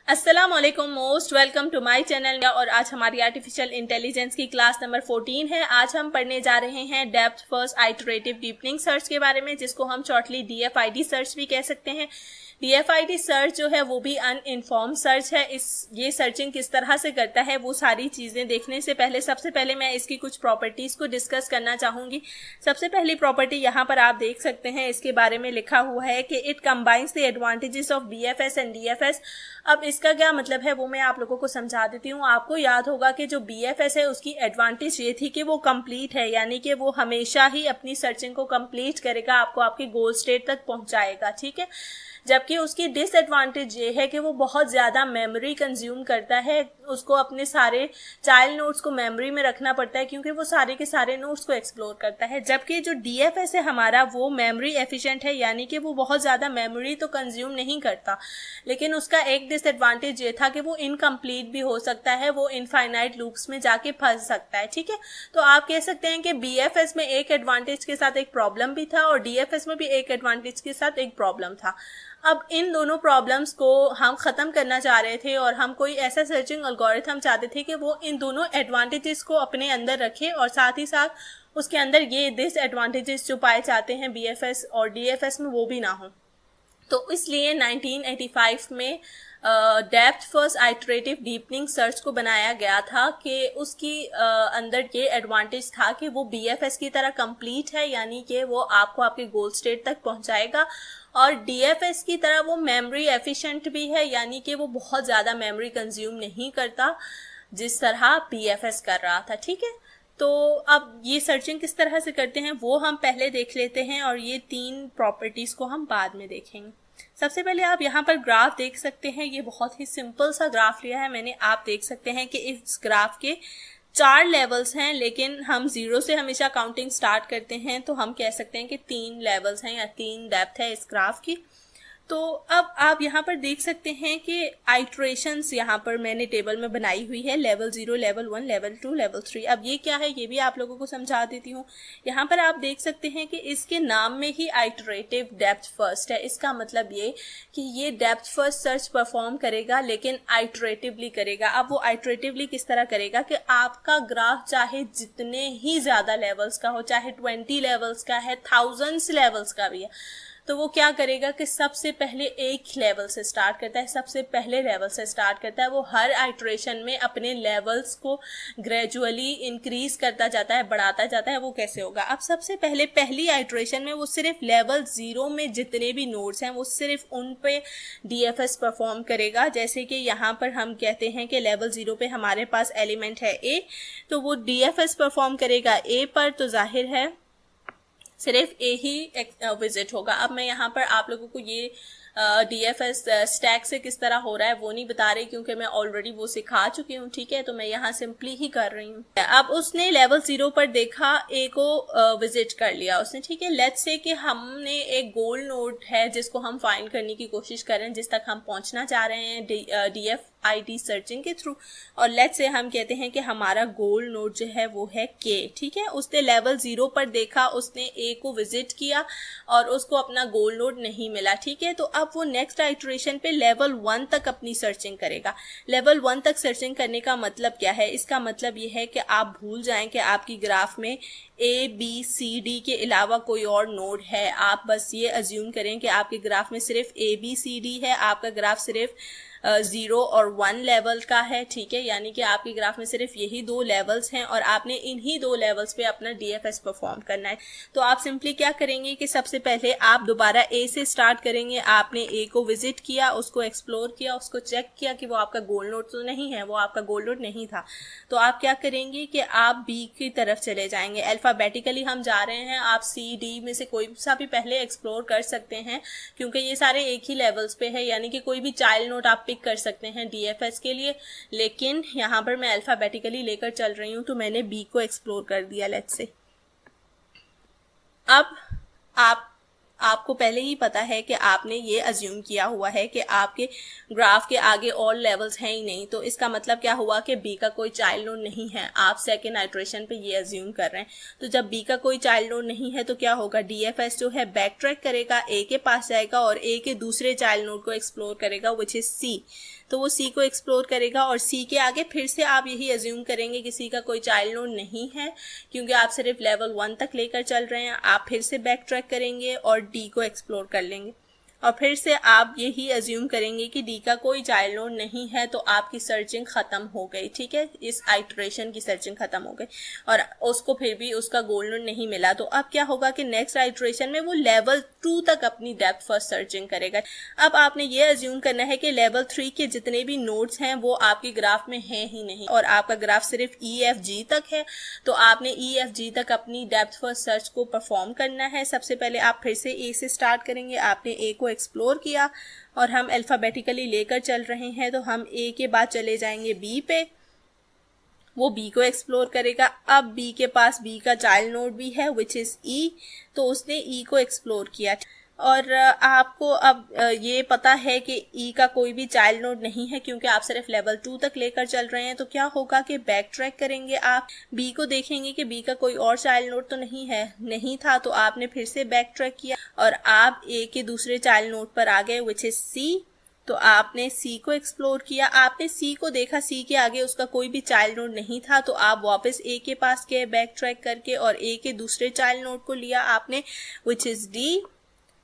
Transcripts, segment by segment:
अस्सलाम वालेकुम, most welcome to my channel. और आज हमारी आर्टिफिशियल इंटेलिजेंस की क्लास नंबर 14 है। आज हम पढ़ने जा रहे हैं depth first iterative deepening search के बारे में, जिसको हम शॉर्टली डीएफआईडी सर्च भी कह सकते हैं। डीएफआईडी सर्च जो है वो भी अनइन्फॉर्म सर्च है। ये सर्चिंग किस तरह से करता है वो सारी चीजें देखने से पहले सबसे पहले मैं इसकी कुछ प्रॉपर्टीज को डिस्कस करना चाहूंगी। सबसे पहली प्रॉपर्टी यहाँ पर आप देख सकते हैं, इसके बारे में लिखा हुआ है कि it combines the advantages of BFS and DFS. अब इसका क्या मतलब है वो मैं आप लोगों को समझा देती हूँ। आपको याद होगा कि जो बीएफएस है उसकी एडवांटेज ये थी कि वो कंप्लीट है, यानी कि वो हमेशा ही अपनी सर्चिंग को कंप्लीट करेगा, आपको आपके गोल स्टेट तक पहुंचाएगा, ठीक है। जबकि उसकी डिसएडवांटेज ये है कि वो बहुत ज़्यादा मेमोरी कंज्यूम करता है, उसको अपने सारे चाइल्ड नोट्स को मेमोरी में रखना पड़ता है क्योंकि वो सारे के सारे नोट्स को एक्सप्लोर करता है। जबकि जो डीएफएस है हमारा वो मेमोरी एफिशिएंट है, यानी कि वो बहुत ज़्यादा मेमोरी तो कंज्यूम नहीं करता, लेकिन उसका एक डिसएडवांटेज ये था कि वो इनकम्प्लीट भी हो सकता है, वो इनफाइनाइट लूप्स में जाके फंस सकता है, ठीक है। तो आप कह सकते हैं कि बीएफएस में एक एडवांटेज के साथ एक प्रॉब्लम भी था और डीएफएस में भी एक एडवांटेज के साथ एक प्रॉब्लम था। अब इन दोनों प्रॉब्लम्स को हम ख़त्म करना चाह रहे थे और हम कोई ऐसा सर्चिंग एल्गोरिथम चाहते थे कि वो इन दोनों एडवांटेजेस को अपने अंदर रखे और साथ ही साथ उसके अंदर ये डिसएडवांटेजेस जो पाए जाते हैं बीएफएस और डीएफएस में वो भी ना हो। तो इसलिए 1985 में depth first iterative deepening search को बनाया गया था कि उसकी अंदर ये एडवांटेज था कि वो बीएफएस की तरह कंप्लीट है, यानी कि वो आपको आपके गोल स्टेट तक पहुंचाएगा, और डीएफएस की तरह वो मेमोरी एफिशिएंट भी है, यानी कि वो बहुत ज़्यादा मेमोरी कंज्यूम नहीं करता जिस तरह बीएफएस कर रहा था, ठीक है। तो अब ये सर्चिंग किस तरह से करते हैं वो हम पहले देख लेते हैं और ये तीन प्रॉपर्टीज़ को हम बाद में देखेंगे। सबसे पहले आप यहाँ पर ग्राफ देख सकते हैं, ये बहुत ही सिंपल सा ग्राफ लिया है मैंने। आप देख सकते हैं कि इस ग्राफ के 4 लेवल्स हैं, लेकिन हम 0 से हमेशा काउंटिंग स्टार्ट करते हैं, तो हम कह सकते हैं कि 3 लेवल्स हैं या 3 डेप्थ है इस ग्राफ की। तो अब आप यहाँ पर देख सकते हैं कि आइट्रेशंस यहाँ पर मैंने टेबल में बनाई हुई है, लेवल 0, लेवल 1, लेवल 2, लेवल 3। अब ये क्या है ये भी आप लोगों को समझा देती हूँ। यहाँ पर आप देख सकते हैं कि इसके नाम में ही आइटरेटिव डेप्थ फर्स्ट है। इसका मतलब ये कि ये डेप्थ फर्स्ट सर्च परफॉर्म करेगा लेकिन आइटरेटिवली करेगा। अब वो आइटरेटिवली किस तरह करेगा कि आपका ग्राफ चाहे जितने ही ज़्यादा लेवल्स का हो, चाहे 20 लेवल्स का है, थाउजेंड्स लेवल्स का भी है, तो वो क्या करेगा कि सबसे पहले एक लेवल से स्टार्ट करता है, सबसे पहले लेवल से स्टार्ट करता है। वो हर आइटरेशन में अपने लेवल्स को ग्रेजुअली इंक्रीज करता जाता है, बढ़ाता जाता है। वो कैसे होगा? अब सबसे पहले पहली आइटरेशन में वो सिर्फ लेवल 0 में जितने भी नोड्स हैं वो सिर्फ उन पे डीएफएस परफॉर्म करेगा। जैसे कि यहाँ पर हम कहते हैं कि लेवल 0 पे हमारे पास एलिमेंट है ए, तो वो डीएफएस परफॉर्म करेगा ए पर, तो जाहिर है सिर्फ ए ही विजिट होगा। अब मैं यहाँ पर आप लोगों को ये डीएफएस स्टैक से किस तरह हो रहा है वो नहीं बता रही क्योंकि मैं ऑलरेडी वो सिखा चुकी हूँ, ठीक है। तो मैं यहाँ सिंपली ही कर रही हूँ। अब उसने लेवल 0 पर देखा, ए को विजिट कर लिया उसने, ठीक है। लेट्स से कि हमने एक गोल नोड है जिसको हम फाइंड करने की कोशिश कर रहे हैं, जिस तक हम पहुंचना चाह रहे हैं डीएफआईडी सर्चिंग के थ्रू, और लेट्स से हम कहते हैं कि हमारा गोल नोड जो है वो है के, ठीक है। उसने लेवल 0 पर देखा, उसने ए को विजिट किया और उसको अपना गोल नोड नहीं मिला, ठीक है। तो अब वो नेक्स्ट आइटरेशन पे लेवल 1 तक अपनी सर्चिंग करेगा। लेवल 1 तक सर्चिंग करने का मतलब क्या है? इसका मतलब ये है कि आप भूल जाएं कि आपकी ग्राफ में ए बी सी डी के अलावा कोई और नोड है। आप बस ये अज्यूम करें कि आपके ग्राफ में सिर्फ ए बी सी डी है, आपका ग्राफ सिर्फ 0 और 1 लेवल का है, ठीक है। यानी कि आपके ग्राफ में सिर्फ यही 2 लेवल्स हैं और आपने इन्हीं 2 लेवल्स पे अपना डीएफएस परफॉर्म करना है। तो आप सिंपली क्या करेंगे कि सबसे पहले आप दोबारा ए से स्टार्ट करेंगे। आपने ए को विजिट किया, उसको एक्सप्लोर किया, उसको चेक किया कि वो आपका गोल नोड तो नहीं है, वो आपका गोल नोड नहीं था। तो आप क्या करेंगे कि आप बी की तरफ चले जाएंगे। अल्फाबेटिकली हम जा रहे हैं, आप सी डी में से कोई सा भी पहले एक्सप्लोर कर सकते हैं क्योंकि ये सारे एक ही लेवल्स पे है, यानी कि कोई भी चाइल्ड नोड आप पिक कर सकते हैं डीएफएस के लिए। लेकिन यहाँ पर मैं अल्फाबेटिकली लेकर चल रही हूँ, तो मैंने बी को एक्सप्लोर कर दिया लेट्स से। अब आपको पहले ही पता है कि आपने ये अज्यूम किया हुआ है कि आपके ग्राफ के आगे और लेवल्स हैं ही नहीं, तो इसका मतलब क्या हुआ कि बी का कोई चाइल्ड नोड नहीं है। आप सेकेंड आइटरेशन पे ये अज्यूम कर रहे हैं। तो जब बी का कोई चाइल्ड नोड नहीं है तो क्या होगा? डीएफएस जो है बैक ट्रैक करेगा, ए के पास जाएगा और ए के दूसरे चाइल्ड नोड को एक्सप्लोर करेगा विच इज सी। तो वो सी को एक्सप्लोर करेगा। और सी के आगे फिर से आप यही अज्यूम करेंगे कि सी का कोई चाइल्ड नोड नहीं है, क्योंकि आप सिर्फ लेवल 1 तक लेकर चल रहे हैं। आप फिर से बैक ट्रैक करेंगे और डी को एक्सप्लोर कर लेंगे, और फिर से आप यही अज्यूम करेंगे कि डी का कोई चाइल्ड नोड नहीं है, तो आपकी सर्चिंग खत्म हो गई। ठीक है, इस आइटरेशन की सर्चिंग खत्म हो गई और उसको फिर भी उसका गोल नोड नहीं मिला। तो अब क्या होगा कि नेक्स्ट आइटरेशन में वो लेवल 2 तक अपनी डेप्थ फर्स्ट सर्चिंग करेगा। अब आपने ये अज्यूम करना है कि लेवल 3 के जितने भी नोड्स हैं वो आपके ग्राफ में हैं ही नहीं, और आपका ग्राफ सिर्फ EFG तक है। तो आपने EFG तक अपनी डेप्थ फर्स्ट सर्च को परफॉर्म करना है। सबसे पहले आप फिर से ए से स्टार्ट करेंगे। आपने ए को एक्सप्लोर किया और हम अल्फाबेटिकली लेकर चल रहे हैं, तो हम ए के बाद चले जाएंगे बी पे, वो बी को एक्सप्लोर करेगा। अब बी के पास बी का चाइल्ड नोड भी है विच इज ई, तो उसने ई को एक्सप्लोर किया। और आपको अब ये पता है कि ई का कोई भी चाइल्ड नोड नहीं है, क्योंकि आप सिर्फ लेवल 2 तक लेकर चल रहे हैं। तो क्या होगा कि बैक ट्रैक करेंगे, आप बी को देखेंगे कि बी का कोई और चाइल्ड नोड तो नहीं था, तो आपने फिर से बैक ट्रैक किया और आप ए के दूसरे चाइल्ड नोड पर आ गए विच इज सी। तो आपने सी को एक्सप्लोर किया, आपने सी को देखा, सी के आगे उसका कोई भी चाइल्ड नोड नहीं था, तो आप वापस ए के पास गए बैक ट्रैक करके और ए के दूसरे चाइल्ड नोड को लिया आपने विच इज डी।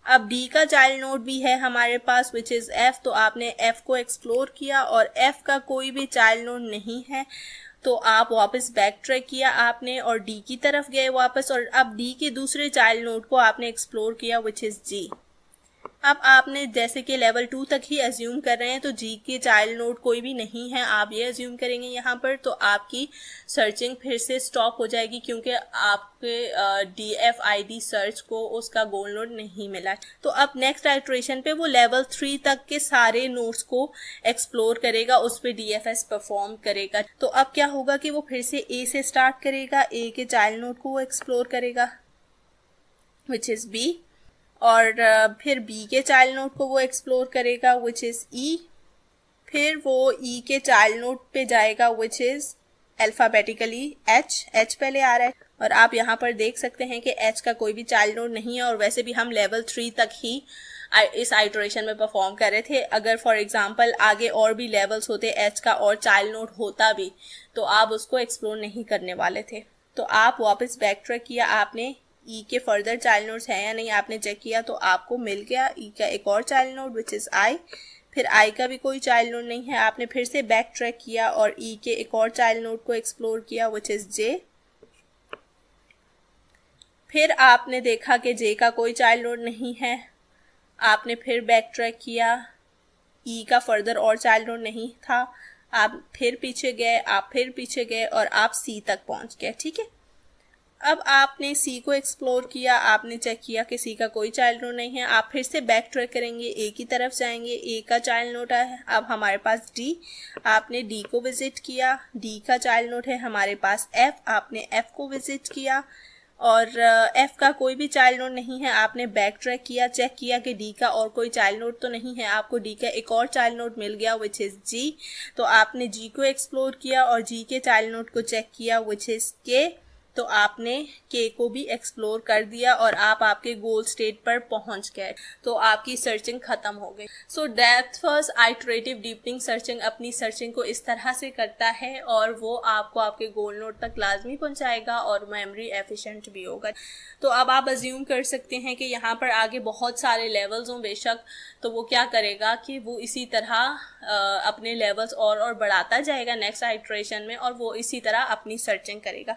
अब डी का चाइल्ड नोड भी है हमारे पास विच इज एफ, तो आपने एफ को एक्सप्लोर किया और एफ का कोई भी चाइल्ड नोड नहीं है, तो आप वापस बैक ट्रैक किया आपने और डी की तरफ गए वापस, और अब डी के दूसरे चाइल्ड नोड को आपने एक्सप्लोर किया विच इज जी। अब आपने जैसे कि लेवल 2 तक ही अज्यूम कर रहे हैं, तो जी के चाइल्ड नोड कोई भी नहीं है, आप ये अज्यूम करेंगे यहाँ पर, तो आपकी सर्चिंग फिर से स्टॉप हो जाएगी, क्योंकि आपके DFID सर्च को उसका गोल नोड नहीं मिला। तो अब नेक्स्ट आइटरेशन पे वो लेवल 3 तक के सारे नोड्स को एक्सप्लोर करेगा, उस पर DFS परफॉर्म करेगा। तो अब क्या होगा कि वो फिर से ए से स्टार्ट करेगा, ए के चाइल्ड नोड को वो एक्सप्लोर करेगा विच इज बी, और फिर बी के चाइल्ड नोड को वो एक्सप्लोर करेगा विच इज ई, फिर वो ई के चाइल्ड नोड पे जाएगा विच इज अल्फाबेटिकली एच पहले आ रहा है, और आप यहाँ पर देख सकते हैं कि एच का कोई भी चाइल्ड नोड नहीं है, और वैसे भी हम लेवल 3 तक ही इस आइटरेशन में परफॉर्म कर रहे थे। अगर फॉर एग्जांपल आगे और भी लेवल्स होते, एच का और चाइल्ड नोड होता भी, तो आप उसको एक्सप्लोर नहीं करने वाले थे। तो आप वापस बैक ट्रैक किया, आपने ई के फर्दर चाइल्ड नोड्स हैं या नहीं आपने चेक किया, तो आपको मिल गया ई का एक और child node which is I. फिर आई का भी कोई चाइल्ड नोड नहीं है, आपने फिर से बैक ट्रैक किया और ई के एक और चाइल्ड नोड को एक्सप्लोर किया विच इज जे। फिर आपने देखा कि जे का कोई चाइल्ड नोड नहीं है, आपने फिर बैक ट्रैक किया, ई का फर्दर और चाइल्ड नोड नहीं था, आप फिर पीछे गए और आप सी तक पहुंच गए। ठीक है, अब आपने सी को एक्सप्लोर किया, आपने चेक किया कि सी का कोई चाइल्ड नोड नहीं है, आप फिर से बैक ट्रैक करेंगे, ए की तरफ जाएंगे, ए का चाइल्ड नोड है अब हमारे पास डी, आपने डी को विजिट किया, डी का चाइल्ड नोड है हमारे पास एफ, आपने एफ को विजिट किया और एफ का कोई भी चाइल्ड नोड नहीं है, आपने बैक ट्रैक किया, चेक किया कि डी का और कोई चाइल्ड नोड तो नहीं है, आपको डी का एक और चाइल्ड नोड मिल गया विच इज जी। तो आपने जी को एक्सप्लोर किया और जी के चाइल्ड नोड को चेक किया विच इज के, तो आपने के को भी एक्सप्लोर कर दिया और आप आपके गोल स्टेट पर पहुंच गए, तो आपकी सर्चिंग खत्म हो गई। So depth first iterative deepening searching अपनी सर्चिंग को इस तरह से करता है और वो आपको आपके गोल नोड तक लाजमी पहुंचाएगा और मेमोरी एफिशिएंट भी होगा। तो अब आप अज्यूम कर सकते हैं कि यहाँ पर आगे बहुत सारे लेवल्स हों बेशक, तो वो क्या करेगा कि वो इसी तरह अपने लेवल्स और बढ़ाता जाएगा नेक्स्ट आइटरेशन में, और वो इसी तरह अपनी सर्चिंग करेगा।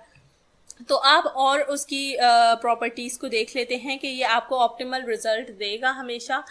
तो आप और उसकी प्रॉपर्टीज़ को देख लेते हैं कि ये आपको ऑप्टिमल रिजल्ट देगा हमेशा।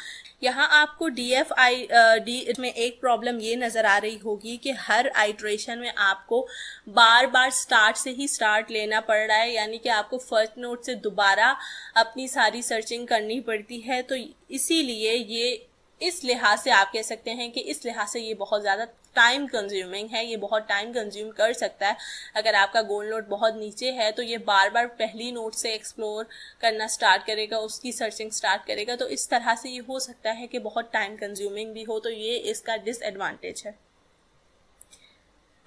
यहाँ आपको DFID में एक प्रॉब्लम ये नज़र आ रही होगी कि हर आइटरेशन में आपको बार बार स्टार्ट से ही स्टार्ट लेना पड़ रहा है, यानी कि आपको फर्स्ट नोट से दोबारा अपनी सारी सर्चिंग करनी पड़ती है। तो इसीलिए ये इस लिहाज से आप कह सकते हैं कि इस लिहाज से ये बहुत ज़्यादा टाइम कंज्यूमिंग है, ये बहुत टाइम कंज्यूम कर सकता है। अगर आपका गोल नोट बहुत नीचे है तो ये बार बार पहली नोट से एक्सप्लोर करना स्टार्ट करेगा, उसकी सर्चिंग स्टार्ट करेगा, तो इस तरह से ये हो सकता है कि बहुत टाइम कंज्यूमिंग भी हो, तो ये इसका डिसएडवांटेज है।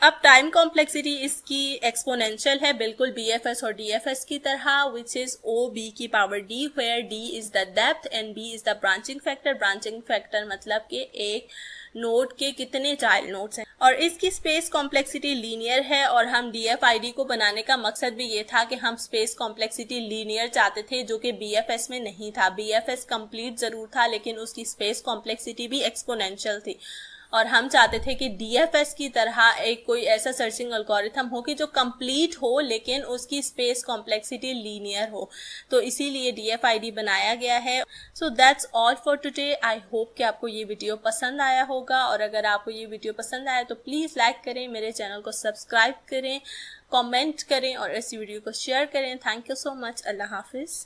अब टाइम कॉम्प्लेक्सिटी इसकी एक्सपोनेंशियल है, बिल्कुल BFS और DFS की तरह, विच इज OB की power D, where D is the depth and B is the branching factor. Branching factor मतलब कि एक नोड के कितने चाइल्ड नोड्स हैं। और इसकी स्पेस कॉम्प्लेक्सिटी लीनियर है, और हम DFID को बनाने का मकसद भी ये था कि हम स्पेस कॉम्प्लेक्सिटी लीनियर चाहते थे, जो कि BFS में नहीं था। BFS कंप्लीट जरूर था लेकिन उसकी स्पेस कॉम्प्लेक्सिटी भी एक्सपोनेंशियल थी, और हम चाहते थे कि DFS की तरह एक कोई ऐसा सर्चिंग एल्गोरिथम हो कि जो कंप्लीट हो लेकिन उसकी स्पेस कॉम्प्लेक्सिटी लीनियर हो, तो इसीलिए DFID बनाया गया है। So that's all for today. I hope कि आपको ये वीडियो पसंद आया होगा, और अगर आपको ये वीडियो पसंद आया तो प्लीज़ लाइक करें, मेरे चैनल को सब्सक्राइब करें, कमेंट करें और इस वीडियो को शेयर करें। Thank you so much. अल्लाह हाफिज़।